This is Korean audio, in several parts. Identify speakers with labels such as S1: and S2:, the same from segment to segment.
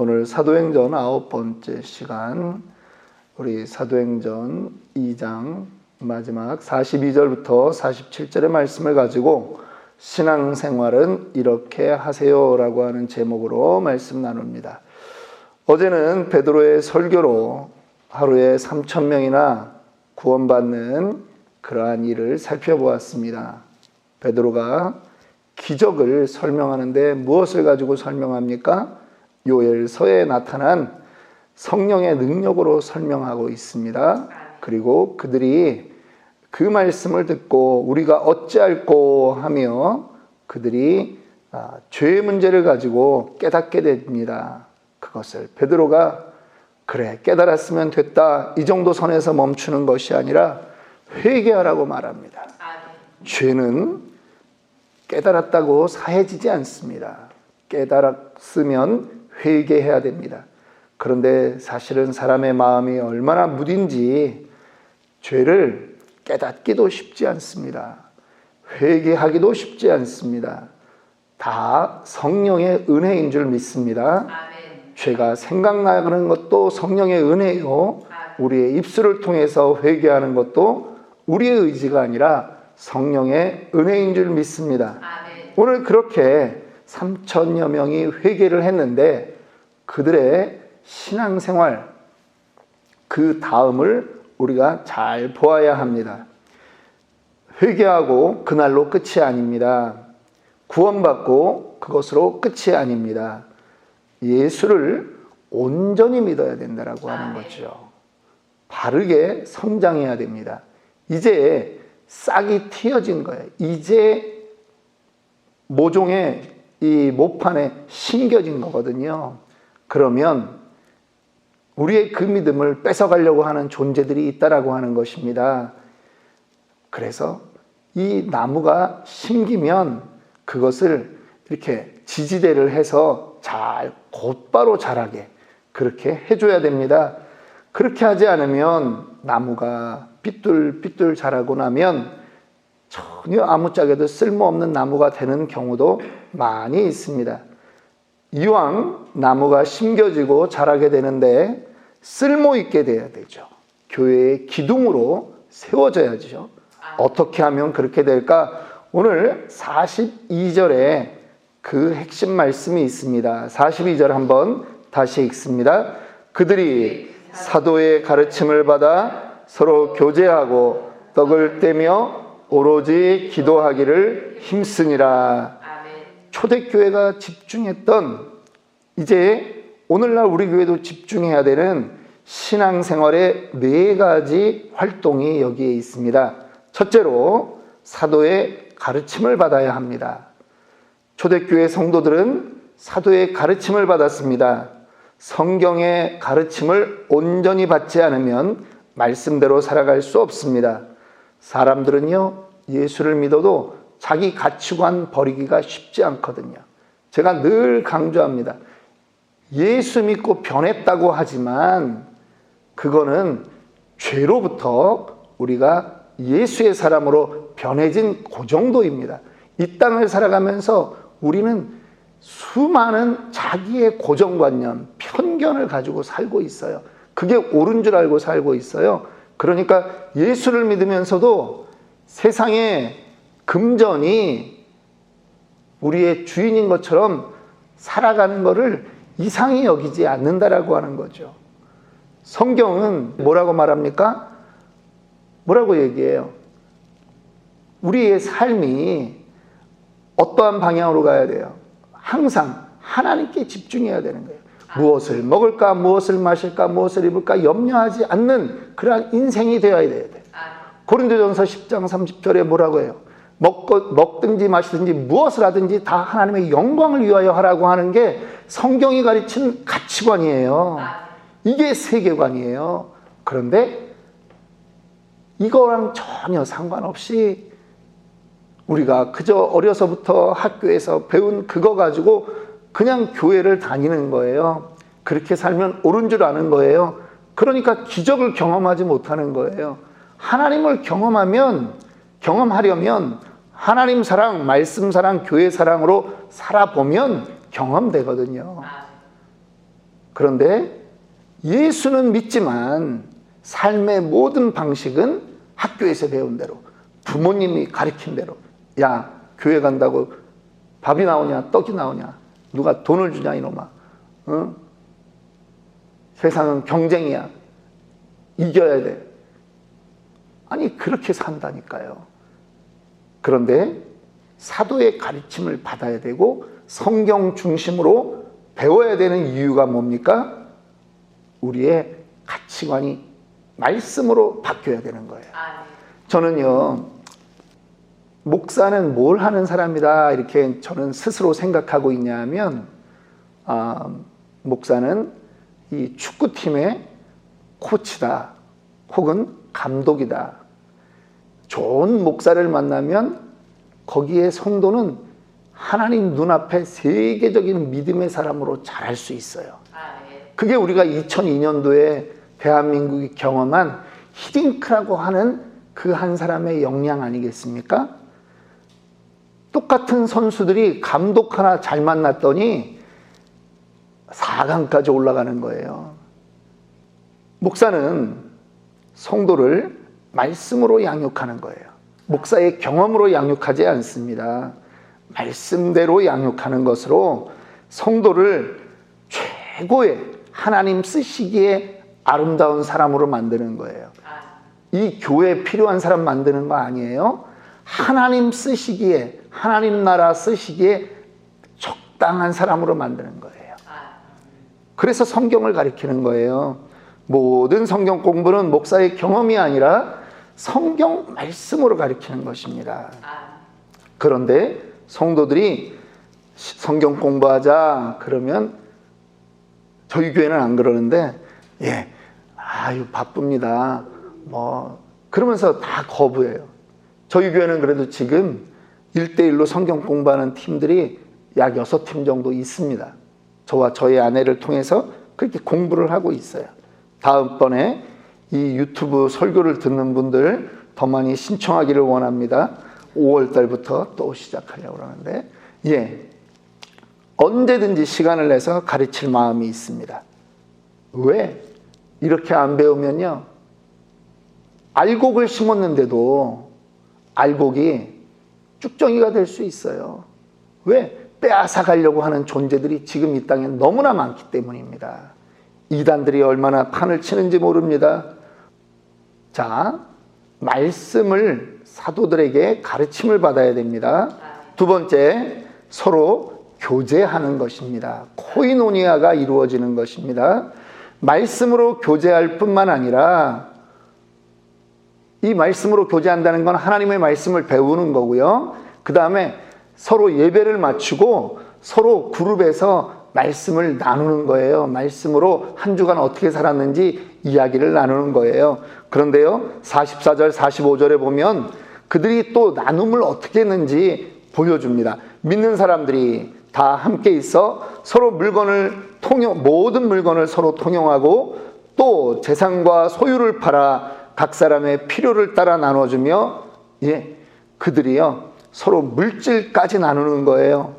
S1: 오늘 사도행전 9번째 시간, 우리 사도행전 2장 마지막 42절부터 47절의 말씀을 가지고 신앙생활은 이렇게 하세요라고 하는 제목으로 말씀 나눕니다. 어제는 베드로의 설교로 하루에 3,000명이나 구원받는 그러한 일을 살펴보았습니다. 베드로가 기적을 설명하는데 무엇을 가지고 설명합니까? 요엘서에 나타난 성령의 능력으로 설명하고 있습니다. 그리고 그들이 그 말씀을 듣고 우리가 어찌할꼬 하며 그들이 죄의 문제를 가지고 깨닫게 됩니다. 그것을 베드로가 그래 깨달았으면 됐다 이 정도 선에서 멈추는 것이 아니라 회개하라고 말합니다. 죄는 깨달았다고 사해지지 않습니다. 깨달았으면 회개해야 됩니다. 그런데 사실은 사람의 마음이 얼마나 무딘지 죄를 깨닫기도 쉽지 않습니다. 회개하기도 쉽지 않습니다. 다 성령의 은혜인 줄 믿습니다. 아멘. 죄가 생각나는 것도 성령의 은혜요. 우리의 입술을 통해서 회개하는 것도 우리의 의지가 아니라 성령의 은혜인 줄 믿습니다. 아멘. 오늘 그렇게 3,000여 명이 회개를 했는데 그들의 신앙생활 그 다음을 우리가 잘 보아야 합니다. 회개하고 그날로 끝이 아닙니다. 구원받고 그것으로 끝이 아닙니다. 예수를 온전히 믿어야 된다라고 하는 거죠. 바르게 성장해야 됩니다. 이제 싹이 틔어진 거예요. 이제 모종의 이 모판에 심겨진 거거든요. 그러면 우리의 그 믿음을 뺏어가려고 하는 존재들이 있다라고 하는 것입니다. 그래서 이 나무가 심기면 그것을 이렇게 지지대를 해서 잘 곧바로 자라게 그렇게 해줘야 됩니다. 그렇게 하지 않으면 나무가 삐뚤삐뚤 자라고 나면 전혀 아무짝에도 쓸모없는 나무가 되는 경우도 많이 있습니다. 이왕 나무가 심겨지고 자라게 되는데 쓸모있게 돼야 되죠. 교회의 기둥으로 세워져야죠. 어떻게 하면 그렇게 될까? 오늘 42절에 그 핵심 말씀이 있습니다. 42절 한번 다시 읽습니다. 그들이 사도의 가르침을 받아 서로 교제하고 떡을 떼며 오로지 기도하기를 힘쓰니라. 초대교회가 집중했던 이제 오늘날 우리 교회도 집중해야 되는 신앙생활의 4가지 활동이 여기에 있습니다. 첫째로 사도의 가르침을 받아야 합니다. 초대교회 성도들은 사도의 가르침을 받았습니다. 성경의 가르침을 온전히 받지 않으면 말씀대로 살아갈 수 없습니다. 사람들은요, 예수를 믿어도 자기 가치관 버리기가 쉽지 않거든요. 제가 늘 강조합니다. 예수 믿고 변했다고 하지만 그거는 죄로부터 우리가 예수의 사람으로 변해진 그 정도입니다. 이 땅을 살아가면서 우리는 수많은 자기의 고정관념, 편견을 가지고 살고 있어요. 그게 옳은 줄 알고 살고 있어요. 그러니까 예수를 믿으면서도 세상의 금전이 우리의 주인인 것처럼 살아가는 것을 이상히 여기지 않는다라고 하는 거죠. 성경은 뭐라고 말합니까? 뭐라고 얘기해요? 우리의 삶이 어떠한 방향으로 가야 돼요? 항상 하나님께 집중해야 되는 거예요. 무엇을 먹을까, 무엇을 마실까, 무엇을 입을까 염려하지 않는 그러한 인생이 되어야 돼요. 고린도전서 10장 30절에 뭐라고 해요? 먹든지 마시든지 무엇을 하든지 다 하나님의 영광을 위하여 하라고 하는 게 성경이 가르친 가치관이에요. 이게 세계관이에요. 그런데 이거랑 전혀 상관없이 우리가 그저 어려서부터 학교에서 배운 그거 가지고 그냥 교회를 다니는 거예요. 그렇게 살면 옳은 줄 아는 거예요. 그러니까 기적을 경험하지 못하는 거예요. 하나님을 경험하려면 하나님 사랑, 말씀 사랑, 교회 사랑으로 살아보면 경험되거든요. 그런데 예수는 믿지만 삶의 모든 방식은 학교에서 배운 대로, 부모님이 가르친 대로, 야, 교회 간다고 밥이 나오냐 떡이 나오냐, 누가 돈을 주냐 이놈아, 어? 세상은 경쟁이야, 이겨야 돼. 아니 그렇게 산다니까요. 그런데 사도의 가르침을 받아야 되고 성경 중심으로 배워야 되는 이유가 뭡니까? 우리의 가치관이 말씀으로 바뀌어야 되는 거예요. 저는요, 목사는 뭘 하는 사람이다 이렇게 저는 스스로 생각하고 있냐면, 목사는 이 축구팀의 코치다 혹은 감독이다. 좋은 목사를 만나면 거기에 성도는 하나님 눈앞에 세계적인 믿음의 사람으로 자랄 수 있어요. 그게 우리가 2002년도에 대한민국이 경험한 히딩크라고 하는 그 한 사람의 역량 아니겠습니까? 똑같은 선수들이 감독 하나 잘 만났더니 4강까지 올라가는 거예요. 목사는 성도를 말씀으로 양육하는 거예요. 목사의 경험으로 양육하지 않습니다. 말씀대로 양육하는 것으로 성도를 최고의 하나님 쓰시기에 아름다운 사람으로 만드는 거예요. 이 교회에 필요한 사람 만드는 거 아니에요? 하나님 쓰시기에, 하나님 나라 쓰시기에 적당한 사람으로 만드는 거예요. 그래서 성경을 가르치는 거예요. 모든 성경 공부는 목사의 경험이 아니라 성경 말씀으로 가르치는 것입니다. 그런데 성도들이 성경 공부하자 그러면, 저희 교회는 안 그러는데, 아유 바쁩니다 그러면서 다 거부해요. 저희 교회는 그래도 지금 1대1로 성경 공부하는 팀들이 약 6팀 정도 있습니다. 저와 저희 아내를 통해서 그렇게 공부를 하고 있어요. 다음번에 이 유튜브 설교를 듣는 분들 더 많이 신청하기를 원합니다. 5월 달부터 또 시작하려고 그러는데, 언제든지 시간을 내서 가르칠 마음이 있습니다. 왜? 이렇게 안 배우면요, 알곡을 심었는데도 알곡이 쭉정이가 될 수 있어요. 왜? 빼앗아 가려고 하는 존재들이 지금 이 땅에 너무나 많기 때문입니다. 이단들이 얼마나 판을 치는지 모릅니다. 자, 말씀을 사도들에게 가르침을 받아야 됩니다. 두 번째, 서로 교제하는 것입니다. 코이노니아가 이루어지는 것입니다. 말씀으로 교제할 뿐만 아니라, 이 말씀으로 교제한다는 건 하나님의 말씀을 배우는 거고요. 그 다음에 서로 예배를 마치고 서로 그룹에서 말씀을 나누는 거예요. 말씀으로 한 주간 어떻게 살았는지 이야기를 나누는 거예요. 그런데요, 44절 45절에 보면 그들이 또 나눔을 어떻게 했는지 보여줍니다. 믿는 사람들이 다 함께 있어 서로 모든 물건을 서로 통용하고, 또 재산과 소유를 팔아 각 사람의 필요를 따라 나눠주며, 그들이요 서로 물질까지 나누는 거예요.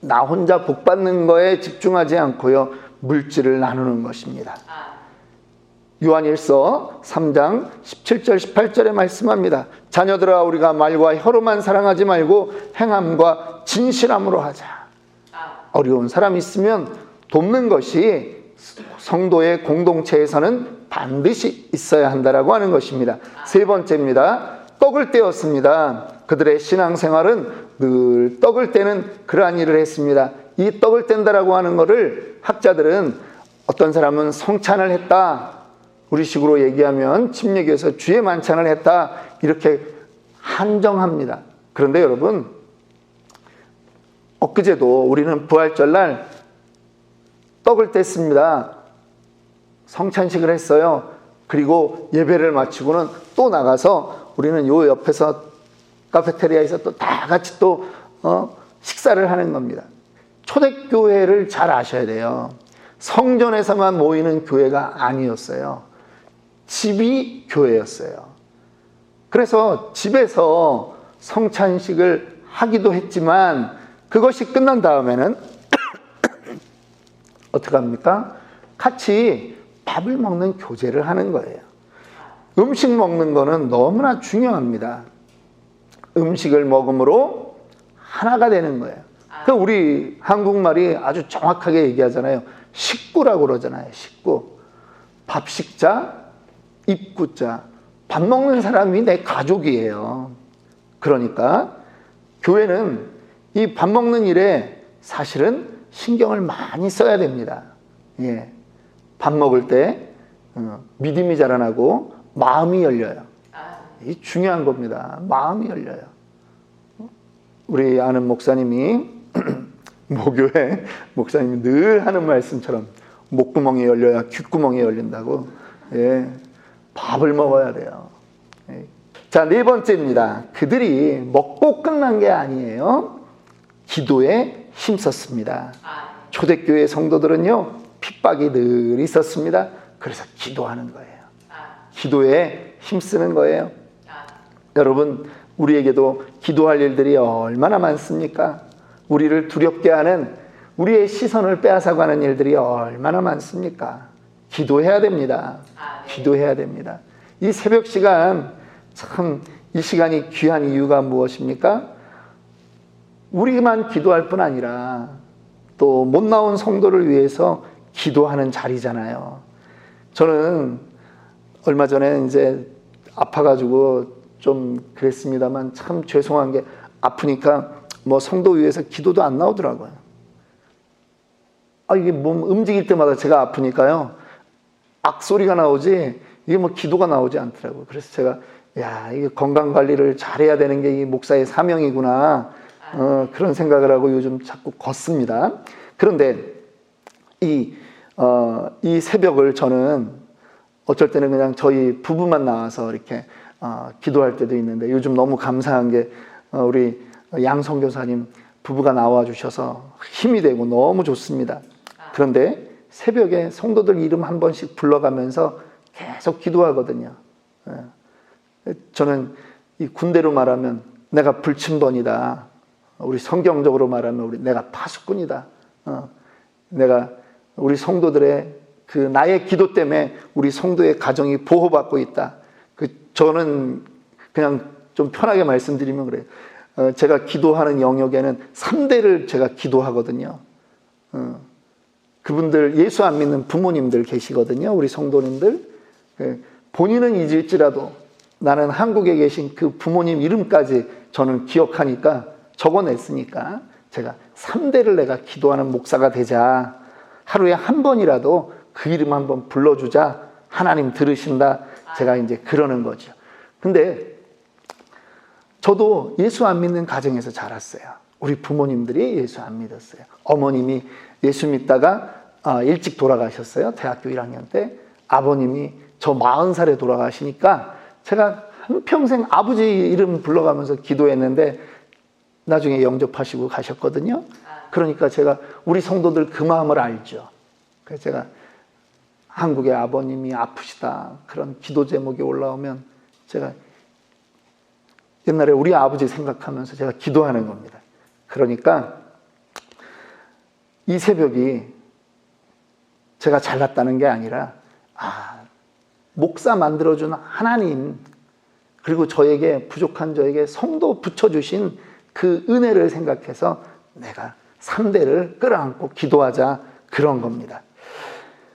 S1: 나 혼자 복 받는 거에 집중하지 않고요, 물질을 나누는 것입니다. 요한일서 3장 17절 18절에 말씀합니다. 자녀들아, 우리가 말과 혀로만 사랑하지 말고 행함과 진실함으로 하자. 어려운 사람 있으면 돕는 것이 성도의 공동체에서는 반드시 있어야 한다라고 하는 것입니다. 세 번째입니다. 떡을 떼었습니다. 그들의 신앙생활은 늘 떡을 떼는 그러한 일을 했습니다. 이 떡을 뗀다라고 하는 것을 학자들은, 어떤 사람은 성찬을 했다, 우리식으로 얘기하면 침례교에서 주의 만찬을 했다, 이렇게 한정합니다. 그런데 여러분, 엊그제도 우리는 부활절날 떡을 뗐습니다. 성찬식을 했어요. 그리고 예배를 마치고는 또 나가서 우리는 요 옆에서 카페테리아에서 또 다 같이 또 식사를 하는 겁니다. 초대교회를 잘 아셔야 돼요. 성전에서만 모이는 교회가 아니었어요. 집이 교회였어요. 그래서 집에서 성찬식을 하기도 했지만, 그것이 끝난 다음에는 어떻게 합니까? 같이 밥을 먹는 교제를 하는 거예요. 음식 먹는 거는 너무나 중요합니다. 음식을 먹음으로 하나가 되는 거예요. 그 우리 한국말이 아주 정확하게 얘기하잖아요. 식구라고 그러잖아요. 식구. 밥식자, 입구자. 밥 먹는 사람이 내 가족이에요. 그러니까 교회는 이 밥 먹는 일에 사실은 신경을 많이 써야 됩니다. 예. 밥 먹을 때 믿음이 자라나고 마음이 열려요. 이 중요한 겁니다. 마음이 열려요. 우리 아는 목사님이 모교회 목사님이 늘 하는 말씀처럼 목구멍이 열려야 귓구멍이 열린다고. 예. 밥을 먹어야 돼요. 예. 자, 네 번째입니다. 그들이 먹고 끝난 게 아니에요. 기도에 힘썼습니다. 초대교회 성도들은요, 핍박이 늘 있었습니다. 그래서 기도하는 거예요. 기도에 힘쓰는 거예요. 여러분, 우리에게도 기도할 일들이 얼마나 많습니까? 우리를 두렵게 하는, 우리의 시선을 빼앗아가는 일들이 얼마나 많습니까? 기도해야 됩니다. 기도해야 됩니다. 이 새벽 시간, 참 이 시간이 귀한 이유가 무엇입니까? 우리만 기도할 뿐 아니라 또 못 나온 성도를 위해서 기도하는 자리잖아요. 저는 얼마 전에 이제 아파가지고 좀 그랬습니다만 참 죄송한 게, 아프니까 뭐 성도 위해서 기도도 안 나오더라고요. 이게 몸 움직일 때마다 제가 아프니까요, 악소리가 나오지 이게 뭐 기도가 나오지 않더라고요. 그래서 제가 이게 건강 관리를 잘해야 되는 게 이 목사의 사명이구나, 그런 생각을 하고 요즘 자꾸 걷습니다. 그런데 이 새벽을 저는 어쩔 때는 그냥 저희 부부만 나와서 이렇게 기도할 때도 있는데, 요즘 너무 감사한 게 우리 양 선교사님 부부가 나와 주셔서 힘이 되고 너무 좋습니다. 그런데 새벽에 성도들 이름 한 번씩 불러가면서 계속 기도하거든요. 저는 이 군대로 말하면 내가 불침번이다. 우리 성경적으로 말하면 내가 파수꾼이다. 내가 우리 성도들의 그 나의 기도 때문에 우리 성도의 가정이 보호받고 있다. 저는 그냥 좀 편하게 말씀드리면 그래요. 제가 기도하는 영역에는 3대를 제가 기도하거든요. 그분들 예수 안 믿는 부모님들 계시거든요. 우리 성도님들. 본인은 잊을지라도 나는 한국에 계신 그 부모님 이름까지 저는 기억하니까, 적어냈으니까 제가 3대를 내가 기도하는 목사가 되자. 하루에 한 번이라도 그 이름 한번 불러주자. 하나님 들으신다. 제가 이제 그러는 거죠. 근데 저도 예수 안 믿는 가정에서 자랐어요. 우리 부모님들이 예수 안 믿었어요. 어머님이 예수 믿다가 일찍 돌아가셨어요. 대학교 1학년 때. 아버님이 저 40살에 돌아가시니까 제가 한평생 아버지 이름 불러가면서 기도했는데 나중에 영접하시고 가셨거든요. 그러니까 제가 우리 성도들 그 마음을 알죠. 그래서 제가 한국의 아버님이 아프시다, 그런 기도 제목이 올라오면 제가 옛날에 우리 아버지 생각하면서 제가 기도하는 겁니다. 그러니까 이 새벽이 제가 잘났다는 게 아니라 목사 만들어준 하나님, 그리고 저에게 부족한 저에게 성도 붙여주신 그 은혜를 생각해서 내가 3대를 끌어안고 기도하자, 그런 겁니다.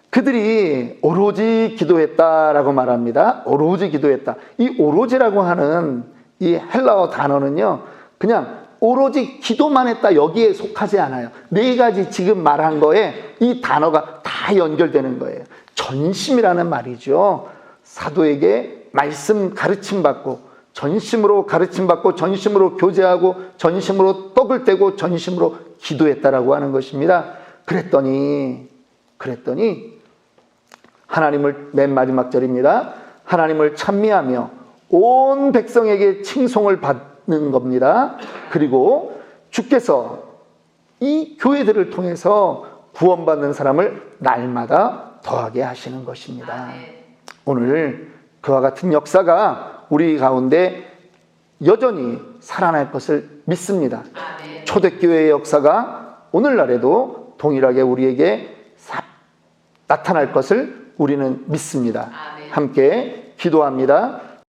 S1: 그들이 오로지 기도했다라고 말합니다. 오로지 기도했다. 이 오로지라고 하는 이 헬라어 단어는요, 그냥 오로지 기도만 했다 여기에 속하지 않아요. 4가지 지금 말한 거에 이 단어가 다 연결되는 거예요. 전심이라는 말이죠. 사도에게 말씀 가르침 받고, 전심으로 가르침 받고, 전심으로 교제하고, 전심으로 떡을 떼고, 전심으로 기도했다라고 하는 것입니다. 그랬더니 하나님을, 맨 마지막 절입니다. 하나님을 찬미하며 온 백성에게 칭송을 받는 겁니다. 그리고 주께서 이 교회들을 통해서 구원받는 사람을 날마다 더하게 하시는 것입니다. 오늘 그와 같은 역사가 우리 가운데 여전히 살아날 것을 믿습니다. 초대교회의 역사가 오늘날에도 동일하게 우리에게 나타날 것을 우리는 믿습니다.
S2: 아멘.
S1: 함께 기도합니다.